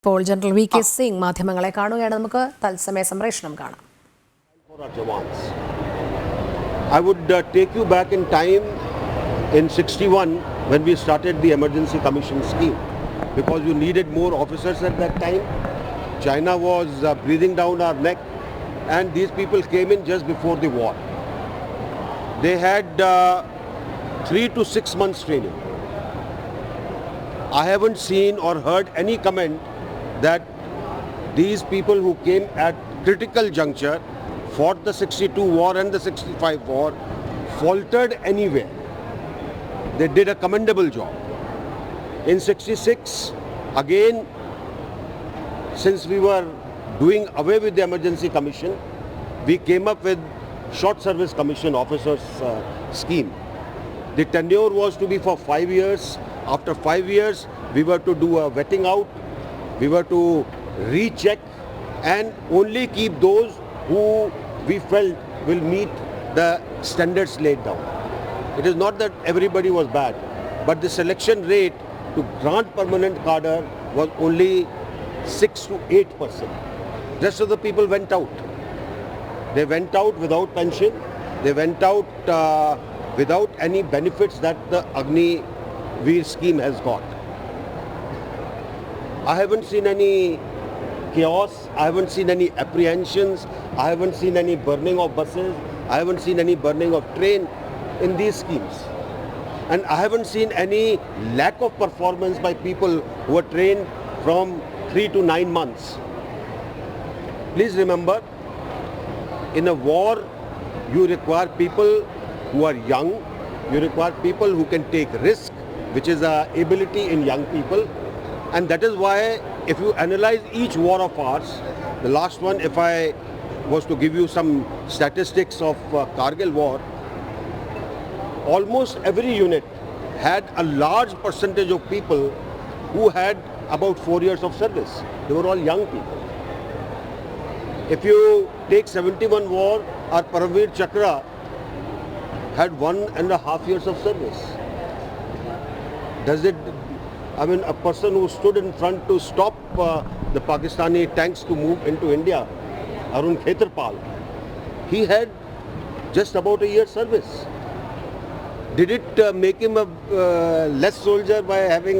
ഇപ്പോൾ general V K Singh മാധ്യമങ്ങളെ കാണുകയാണ്. നമുക്ക് തത്സമയ സംപ്രേഷണം കാണാം. I would take you back in time in 61 when we started the emergency commission scheme, because you needed more officers at that time. China was breathing down our neck, and these people came in just before the war. They had 3 to 6 months training. I haven't seen or heard any comment that these people who came at critical juncture, fought the 62 war and the 65 war, faltered anywhere. They did a commendable job. In 66, again, since we were doing away with the emergency commission, we came up with short service commission officers scheme. The tenure was to be for 5 years. After 5 years, we were to do a vetting out. We were to recheck and only keep those who we felt will meet the standards laid down. It is not that everybody was bad, but the selection rate to grant permanent cadre was only 6 to 8%. Rest of the people went out. They went out without pension. They went out without any benefits that the Agni Veer scheme has got. I haven't seen any chaos, I haven't seen any apprehensions, I haven't seen any burning of buses, I haven't seen any burning of train in these schemes. And I haven't seen any lack of performance by people who are trained from 3 to 9 months. Please remember, in a war, you require people who are young, you require people who can take risk, which is an ability in young people. And that is why if you analyze each war of ours, the last one, if I was to give you some statistics of Kargil war, almost every unit had a large percentage of people who had about 4 years of service. They were all young people. If you take 71 war, our Paramveer Chakra had 1.5 years of service. Does it, I mean, a person who stood in front to stop the Pakistani tanks to move into India, Arun Khetarpal, he had just about a year's service. Did it make him a less soldier by having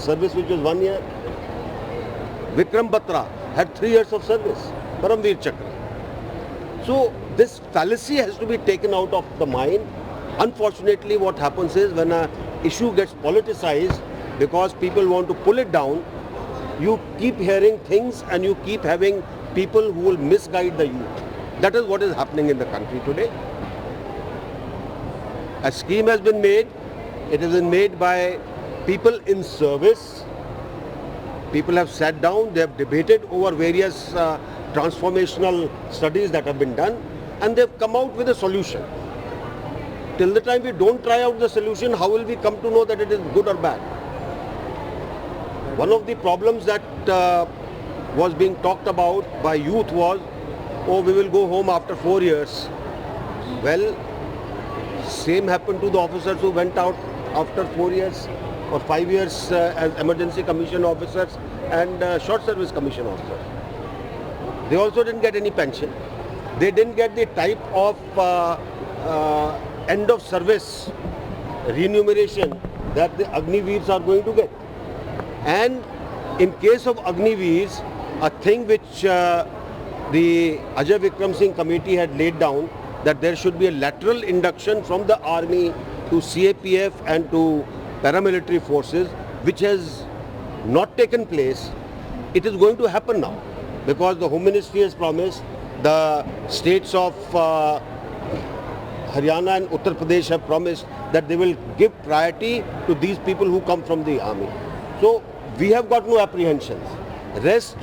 service which was 1 year? Vikram Batra had 3 years of service, Paramveer Chakra. So this fallacy has to be taken out of the mind. Unfortunately, what happens is when an issue gets politicized, because people want to pull it down, you keep hearing things and you keep having people who will misguide the youth. That is what is happening in the country today. A scheme has been made. It has been made by people in service. People have sat down, they have debated over various transformational studies that have been done, and they have come out with a solution. Till the time we don't try out the solution, how will we come to know that it is good or bad? One of the problems that was being talked about by youth was, oh, we will go home after 4 years. Well, same happened to the officers who went out after 4 years or 5 years as emergency commission officers and short service commission officers. They also didn't get any pension. They didn't get the type of end of service remuneration that the Agniveers are going to get. And in case of Agniveers, a thing which the Ajay Vikram Singh committee had laid down, that there should be a lateral induction from the army to CAPF and to paramilitary forces, which has not taken place. It is going to happen now, because the Home Ministry has promised, the states of Haryana and Uttar Pradesh have promised that they will give priority to these people who come from the army. So we have got no apprehensions. Rest,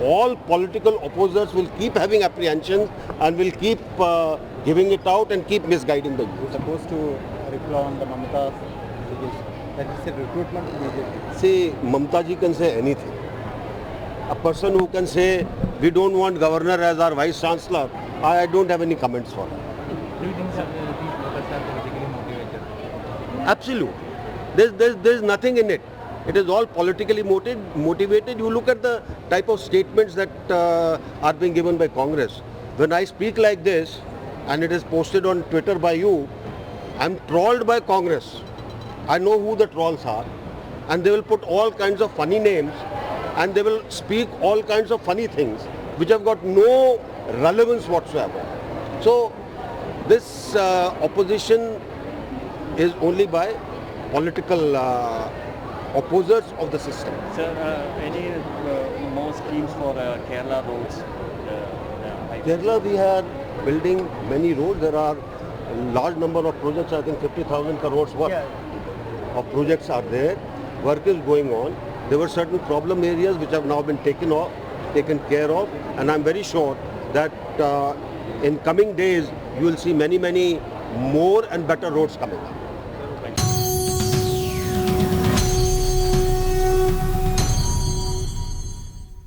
all political opposers will keep having apprehensions and will keep giving it out and keep misguiding the youth. You're supposed to reply on the Mamata allegation. That is a recruitment immediately. See, Mamata ji can say anything. A person who can say, we don't want governor as our vice chancellor, I don't have any comments for her. Do you think that these voters are politically motivated? Absolute. There's nothing in it. It is all politically motivated. You look at the type of statements that are being given by Congress. When I speak like this and it is posted on Twitter by you, I'm trolled by Congress. I know who the trolls are, and they will put all kinds of funny names and they will speak all kinds of funny things which have got no relevance whatsoever. So this opposition is only by political opposers of the system. Sir, any more schemes for Kerala roads? Kerala, we are building many roads. There are a large number of projects. I think 50,000 crores worth of projects are there. Work is going on. There were certain problem areas which have now been taken care of, and I'm very sure that in coming days you will see many more and better roads coming up.